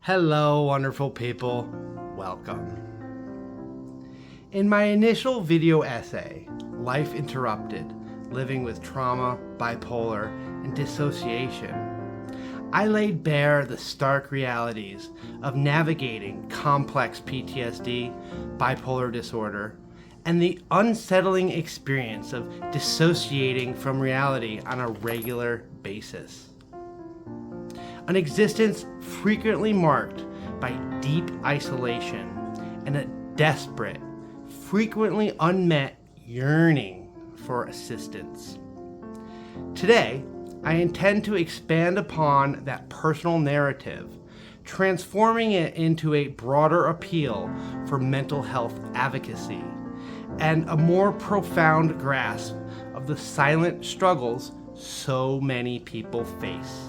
Hello, wonderful people. Welcome. In my initial video essay, Life Interrupted, Living with Trauma, Bipolar, and Dissociation, I laid bare the stark realities of navigating complex PTSD, bipolar disorder, and the unsettling experience of dissociating from reality on a regular basis. An existence frequently marked by deep isolation and a desperate, frequently unmet yearning for assistance. Today, I intend to expand upon that personal narrative, transforming it into a broader appeal for mental health advocacy and a more profound grasp of the silent struggles so many people face.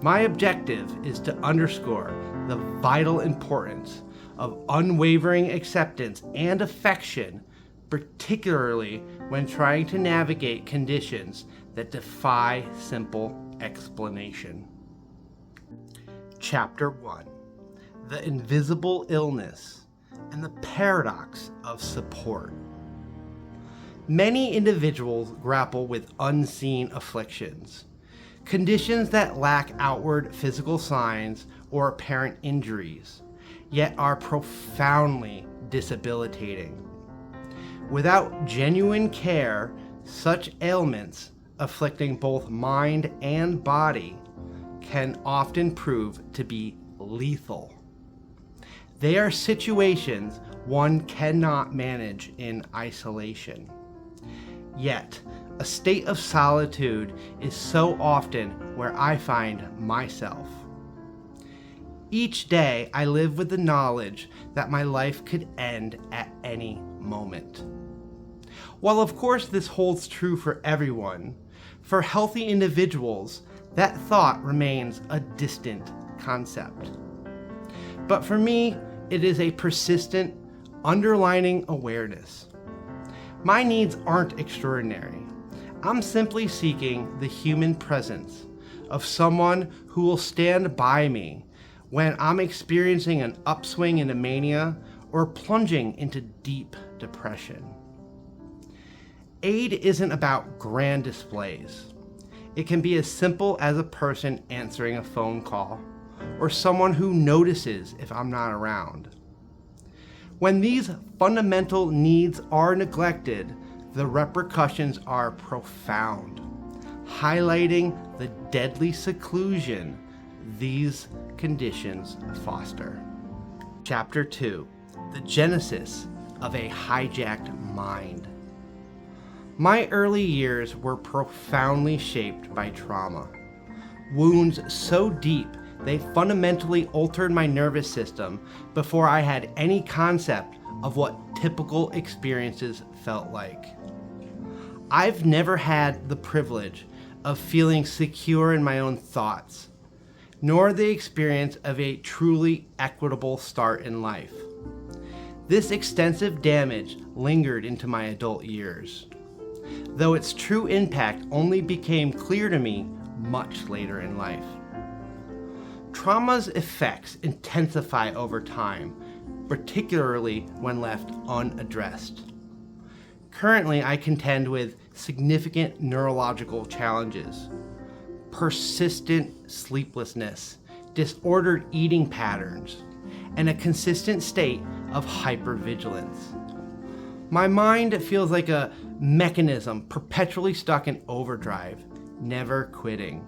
My objective is to underscore the vital importance of unwavering acceptance and affection, particularly when trying to navigate conditions that defy simple explanation. Chapter 1: The Invisible Illness and the Paradox of Support. Many individuals grapple with unseen afflictions, conditions that lack outward physical signs or apparent injuries, yet are profoundly debilitating. Without genuine care, such ailments, afflicting both mind and body, can often prove to be lethal. They are situations one cannot manage in isolation. Yet, a state of solitude is so often where I find myself. Each day, I live with the knowledge that my life could end at any moment. While of course this holds true for everyone, for healthy individuals, that thought remains a distant concept. But for me, it is a persistent, underlining awareness. My needs aren't extraordinary. I'm simply seeking the human presence of someone who will stand by me when I'm experiencing an upswing into mania or plunging into deep depression. Aid isn't about grand displays. It can be as simple as a person answering a phone call or someone who notices if I'm not around. When these fundamental needs are neglected, the repercussions are profound, highlighting the deadly seclusion these conditions foster. Chapter 2: The Genesis of a Hijacked Mind. My early years were profoundly shaped by trauma. Wounds so deep they fundamentally altered my nervous system before I had any concept of what typical experiences felt like. I've never had the privilege of feeling secure in my own thoughts, nor the experience of a truly equitable start in life. This extensive damage lingered into my adult years, though its true impact only became clear to me much later in life. Trauma's effects intensify over time, particularly when left unaddressed. Currently, I contend with significant neurological challenges, persistent sleeplessness, disordered eating patterns, and a consistent state of hypervigilance. My mind feels like a mechanism perpetually stuck in overdrive, never quitting.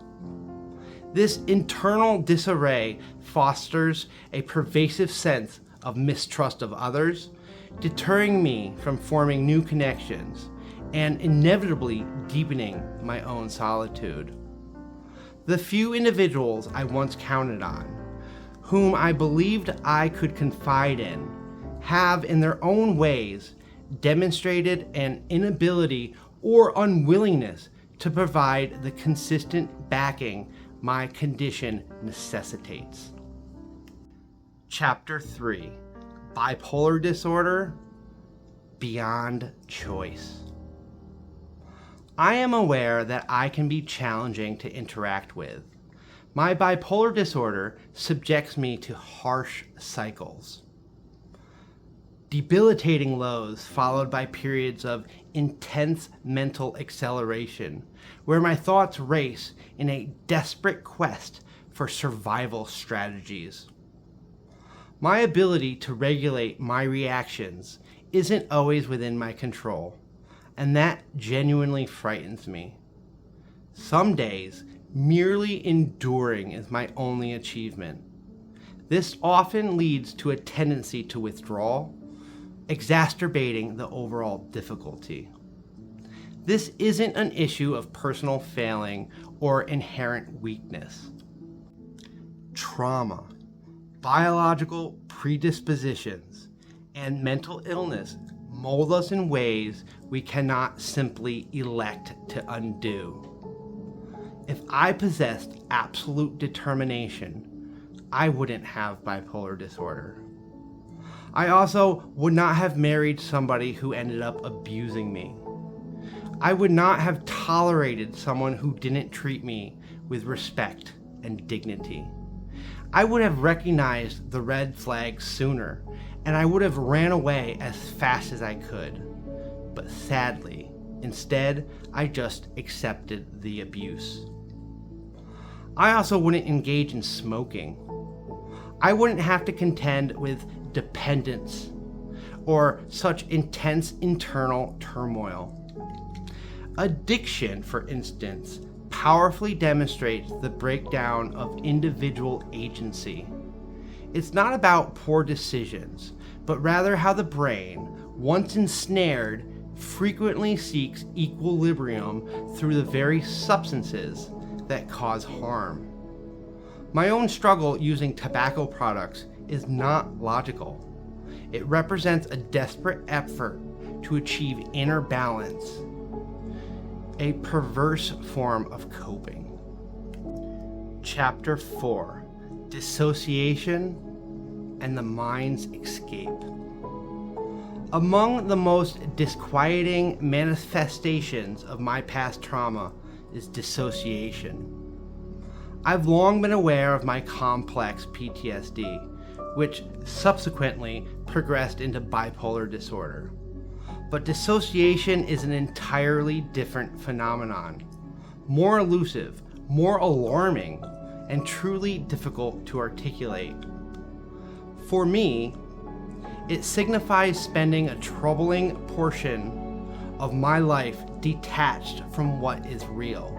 This internal disarray fosters a pervasive sense of mistrust of others, deterring me from forming new connections and inevitably deepening my own solitude. The few individuals I once counted on, whom I believed I could confide in, have in their own ways demonstrated an inability or unwillingness to provide the consistent backing my condition necessitates. Chapter 3: Bipolar Disorder, Beyond Choice. I am aware that I can be challenging to interact with, My bipolar disorder subjects me to harsh cycles. Debilitating lows followed by periods of intense mental acceleration, where my thoughts race in a desperate quest for survival strategies. My ability to regulate my reactions isn't always within my control, and that genuinely frightens me. Some days, merely enduring is my only achievement. This often leads to a tendency to withdraw, exacerbating the overall difficulty. This isn't an issue of personal failing or inherent weakness. Trauma, biological predispositions, and mental illness mold us in ways we cannot simply elect to undo. If I possessed absolute determination, I wouldn't have bipolar disorder. I also would not have married somebody who ended up abusing me. I would not have tolerated someone who didn't treat me with respect and dignity. I would have recognized the red flags sooner, and I would have ran away as fast as I could. But sadly, instead, I just accepted the abuse. I also wouldn't engage in smoking. I wouldn't have to contend with dependence or such intense internal turmoil. Addiction, for instance, powerfully demonstrates the breakdown of individual agency. It's not about poor decisions, but rather how the brain, once ensnared, frequently seeks equilibrium through the very substances that cause harm. My own struggle using tobacco products is not logical. It represents a desperate effort to achieve inner balance, a perverse form of coping. Chapter 4: Dissociation and the Mind's Escape. Among the most disquieting manifestations of my past trauma is dissociation. I've long been aware of my complex PTSD, which subsequently progressed into bipolar disorder. But dissociation is an entirely different phenomenon, more elusive, more alarming, and truly difficult to articulate. For me, it signifies spending a troubling portion of my life detached from what is real,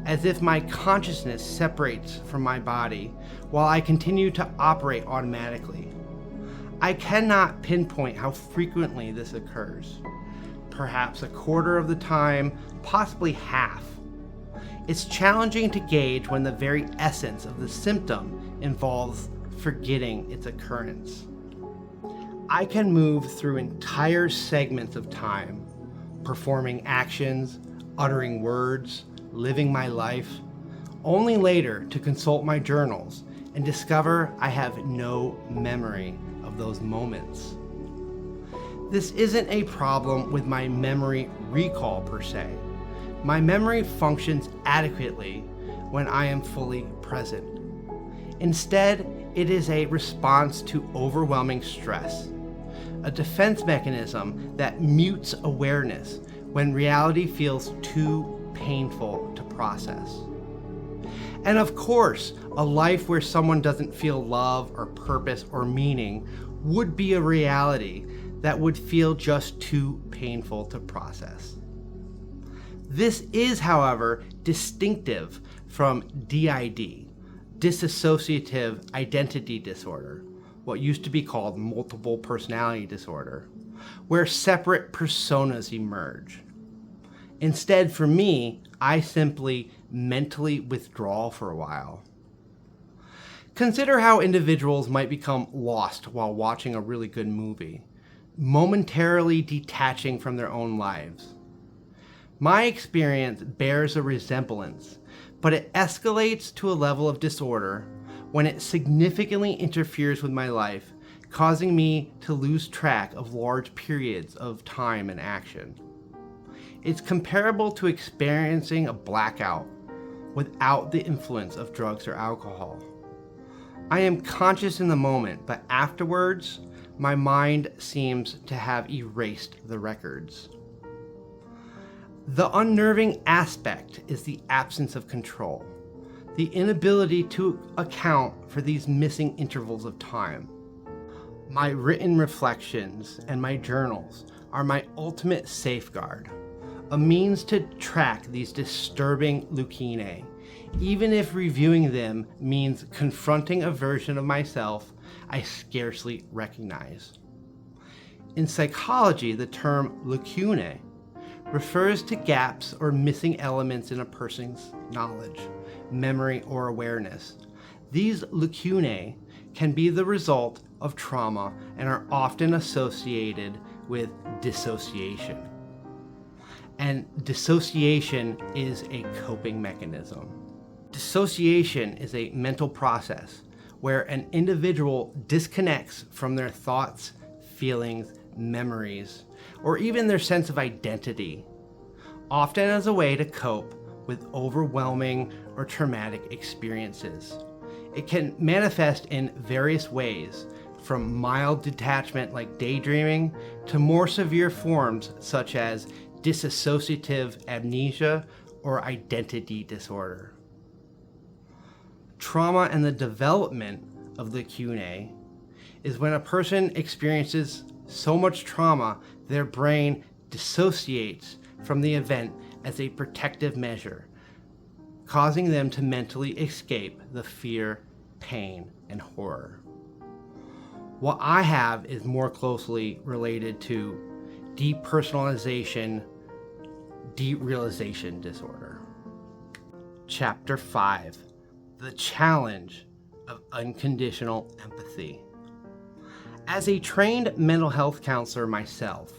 as if my consciousness separates from my body while I continue to operate automatically. I cannot pinpoint how frequently this occurs. Perhaps a quarter of the time, possibly half. It's challenging to gauge when the very essence of the symptom involves forgetting its occurrence. I can move through entire segments of time, performing actions, uttering words, living my life, only later to consult my journals and discover I have no memory of those moments. This isn't a problem with my memory recall per se. My memory functions adequately when I am fully present. Instead, it is a response to overwhelming stress, a defense mechanism that mutes awareness when reality feels too painful to process. And of course, a life where someone doesn't feel love or purpose or meaning would be a reality that would feel just too painful to process. This is, however, distinctive from DID, dissociative identity disorder, what used to be called multiple personality disorder, where separate personas emerge. Instead, for me, I simply mentally withdraw for a while. Consider how individuals might become lost while watching a really good movie, momentarily detaching from their own lives. My experience bears a resemblance, but it escalates to a level of disorder when it significantly interferes with my life, causing me to lose track of large periods of time and action. It's comparable to experiencing a blackout, without the influence of drugs or alcohol. I am conscious in the moment, but afterwards, my mind seems to have erased the records. The unnerving aspect is the absence of control, the inability to account for these missing intervals of time. My written reflections and my journals are my ultimate safeguard, a means to track these disturbing leukinae, even if reviewing them means confronting a version of myself I scarcely recognize. In psychology, the term lacunae refers to gaps or missing elements in a person's knowledge, memory, or awareness. These lacunae can be the result of trauma and are often associated with dissociation. And dissociation is a coping mechanism. Dissociation is a mental process where an individual disconnects from their thoughts, feelings, memories, or even their sense of identity, often as a way to cope with overwhelming or traumatic experiences. It can manifest in various ways, from mild detachment like daydreaming to more severe forms such as dissociative amnesia or identity disorder. Trauma and the development of the lacunae is when a person experiences so much trauma, their brain dissociates from the event as a protective measure, causing them to mentally escape the fear, pain, and horror. What I have is more closely related to depersonalization, derealization disorder. Chapter 5, the challenge of unconditional empathy. As a trained mental health counselor myself,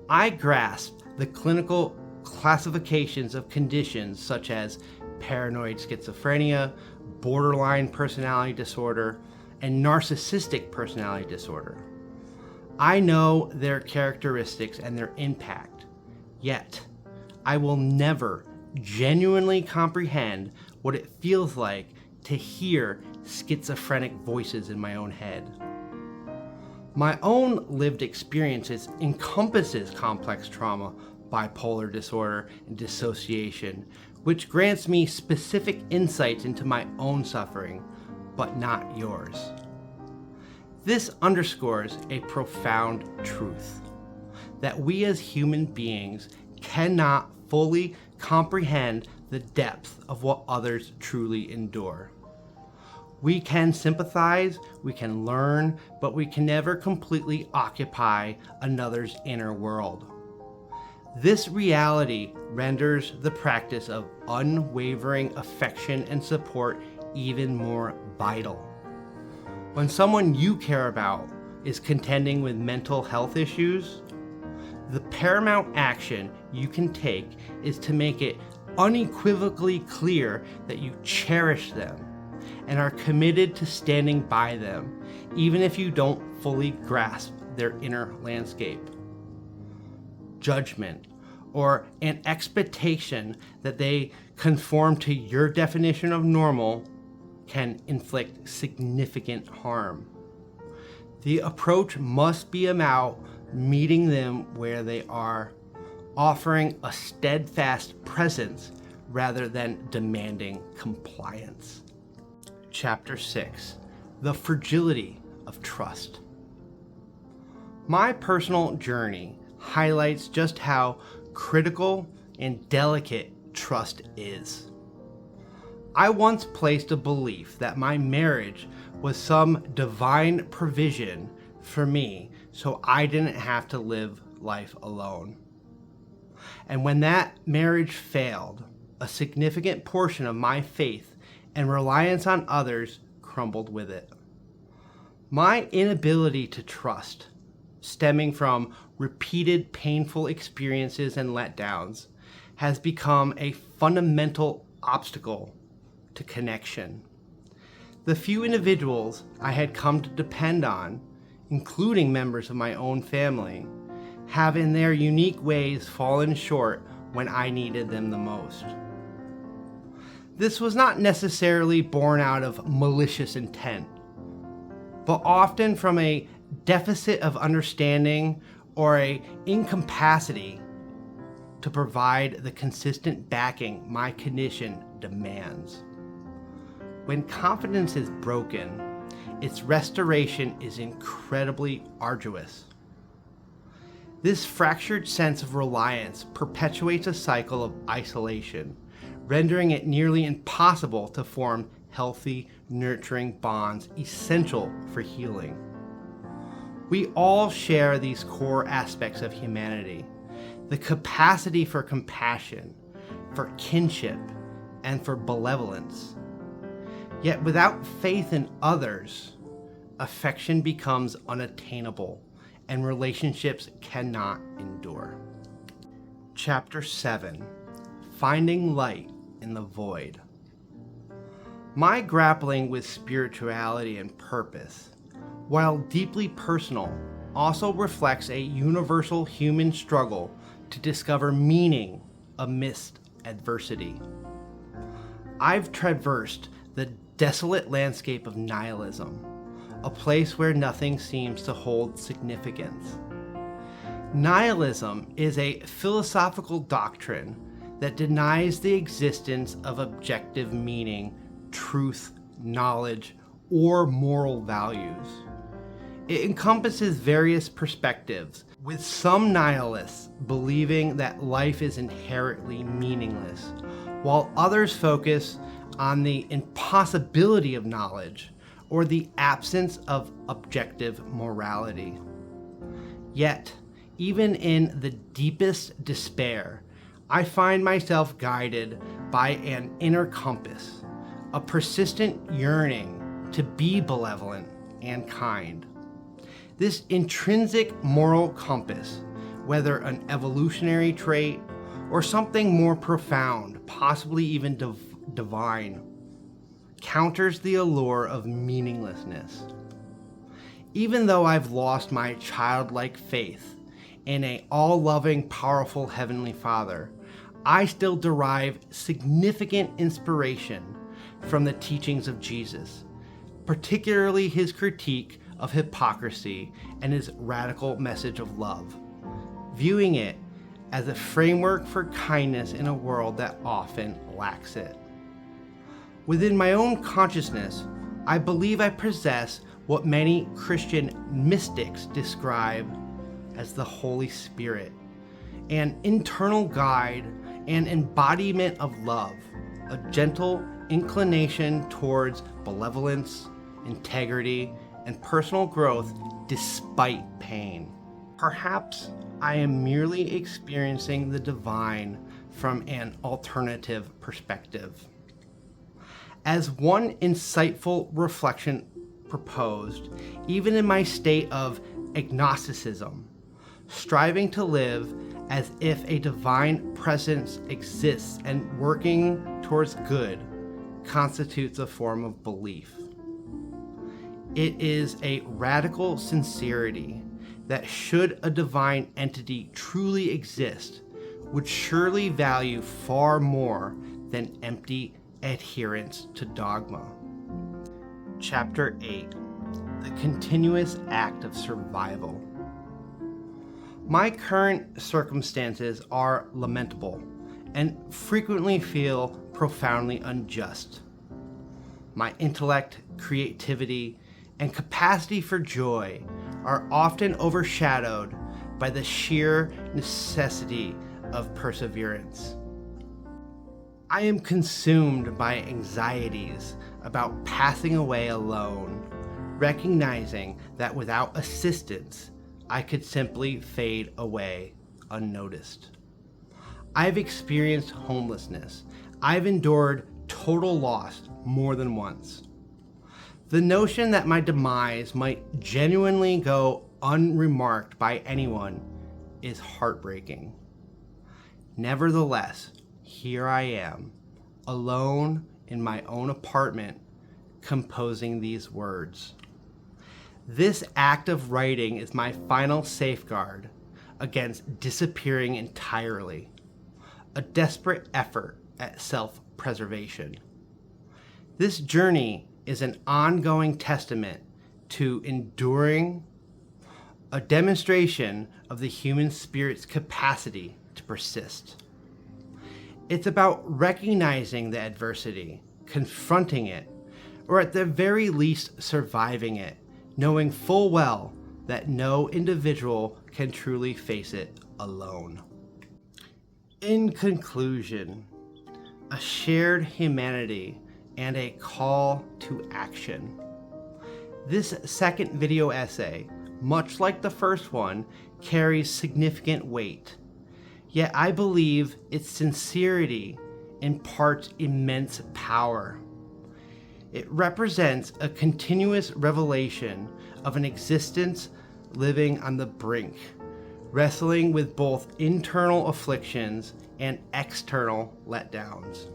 I grasp the clinical classifications of conditions such as paranoid schizophrenia, borderline personality disorder, and narcissistic personality disorder. I know their characteristics and their impact, yet I will never genuinely comprehend what it feels like to hear schizophrenic voices in my own head. My own lived experiences encompasses complex trauma, bipolar disorder, and dissociation, which grants me specific insights into my own suffering, but not yours. This underscores a profound truth, that we as human beings cannot fully comprehend the depth of what others truly endure. We can sympathize, we can learn, but we can never completely occupy another's inner world. This reality renders the practice of unwavering affection and support even more vital. When someone you care about is contending with mental health issues, the paramount action you can take is to make it unequivocally clear that you cherish them and are committed to standing by them, even if you don't fully grasp their inner landscape. Judgment, or an expectation that they conform to your definition of normal, can inflict significant harm. The approach must be about meeting them where they are, offering a steadfast presence rather than demanding compliance. Chapter 6, the fragility of trust. My personal journey highlights just how critical and delicate trust is. I once placed a belief that my marriage was some divine provision for me so I didn't have to live life alone. And when that marriage failed, a significant portion of my faith and reliance on others crumbled with it. My inability to trust, stemming from repeated painful experiences and letdowns, has become a fundamental obstacle to connection. The few individuals I had come to depend on, including members of my own family, have in their unique ways fallen short when I needed them the most. This was not necessarily born out of malicious intent, but often from a deficit of understanding or an incapacity to provide the consistent backing my condition demands. When confidence is broken, its restoration is incredibly arduous. This fractured sense of reliance perpetuates a cycle of isolation, rendering it nearly impossible to form healthy, nurturing bonds essential for healing. We all share these core aspects of humanity: the capacity for compassion, for kinship, and for benevolence. Yet without faith in others, affection becomes unattainable and relationships cannot endure. Chapter 7: Finding Light in the Void. My grappling with spirituality and purpose, while deeply personal, also reflects a universal human struggle to discover meaning amidst adversity. I've traversed the desolate landscape of nihilism, a place where nothing seems to hold significance. Nihilism is a philosophical doctrine that denies the existence of objective meaning, truth, knowledge, or moral values. It encompasses various perspectives, with some nihilists believing that life is inherently meaningless, while others focus on the impossibility of knowledge or the absence of objective morality. Yet, even in the deepest despair, I find myself guided by an inner compass, a persistent yearning to be benevolent and kind. This intrinsic moral compass, whether an evolutionary trait or something more profound, possibly even divine, counters the allure of meaninglessness. Even though I've lost my childlike faith in an all-loving, powerful Heavenly Father, I still derive significant inspiration from the teachings of Jesus, particularly his critique of hypocrisy and his radical message of love, viewing it as a framework for kindness in a world that often lacks it. Within my own consciousness, I believe I possess what many Christian mystics describe as the Holy Spirit, an internal guide and embodiment of love, a gentle inclination towards benevolence, integrity, and personal growth despite pain. Perhaps I am merely experiencing the divine from an alternative perspective. As one insightful reflection proposed, even in my state of agnosticism, striving to live as if a divine presence exists and working towards good constitutes a form of belief. It is a radical sincerity that, should a divine entity truly exist, would surely value far more than empty adherence to dogma. Chapter 8: The Continuous Act of Survival. My current circumstances are lamentable and frequently feel profoundly unjust. My intellect, creativity, and capacity for joy are often overshadowed by the sheer necessity of perseverance. I am consumed by anxieties about passing away alone, recognizing that without assistance, I could simply fade away unnoticed. I've experienced homelessness. I've endured total loss more than once. The notion that my demise might genuinely go unremarked by anyone is heartbreaking. Nevertheless, here I am, alone in my own apartment, composing these words. This act of writing is my final safeguard against disappearing entirely, a desperate effort at self-preservation. This journey is an ongoing testament to enduring, a demonstration of the human spirit's capacity to persist. It's about recognizing the adversity, confronting it, or at the very least surviving it, knowing full well that no individual can truly face it alone. In conclusion, a shared humanity and a call to action. This second video essay, much like the first one, carries significant weight. Yet I believe its sincerity imparts immense power. It represents a continuous revelation of an existence living on the brink, wrestling with both internal afflictions and external letdowns.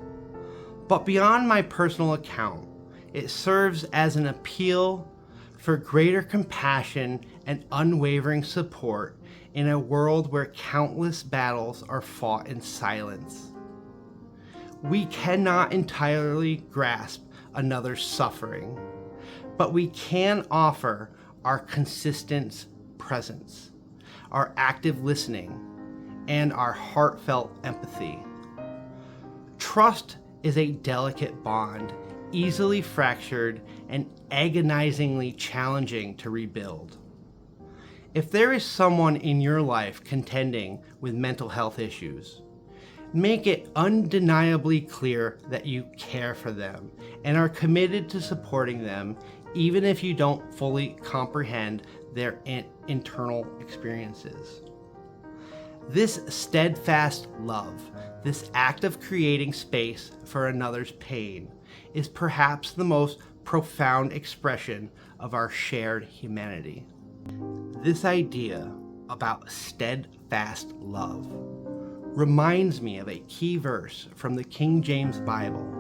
But beyond my personal account, it serves as an appeal for greater compassion and unwavering support in a world where countless battles are fought in silence. We cannot entirely grasp another's suffering, but we can offer our consistent presence, our active listening, and our heartfelt empathy. Trust is a delicate bond, easily fractured and agonizingly challenging to rebuild. If there is someone in your life contending with mental health issues, make it undeniably clear that you care for them and are committed to supporting them, even if you don't fully comprehend their internal experiences. This steadfast love, this act of creating space for another's pain, is perhaps the most profound expression of our shared humanity. This idea about steadfast love reminds me of a key verse from the King James Bible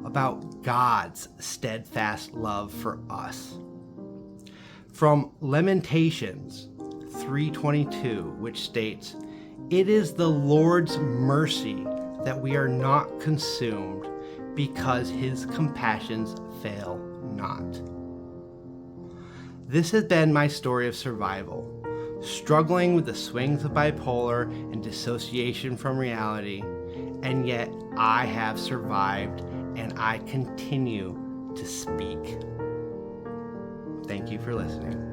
about God's steadfast love for us. From Lamentations 3:22, which states, "It is the Lord's mercy that we are not consumed, because his compassions fail not." This has been my story of survival, struggling with the swings of bipolar and dissociation from reality, and yet I have survived and I continue to speak. Thank you for listening.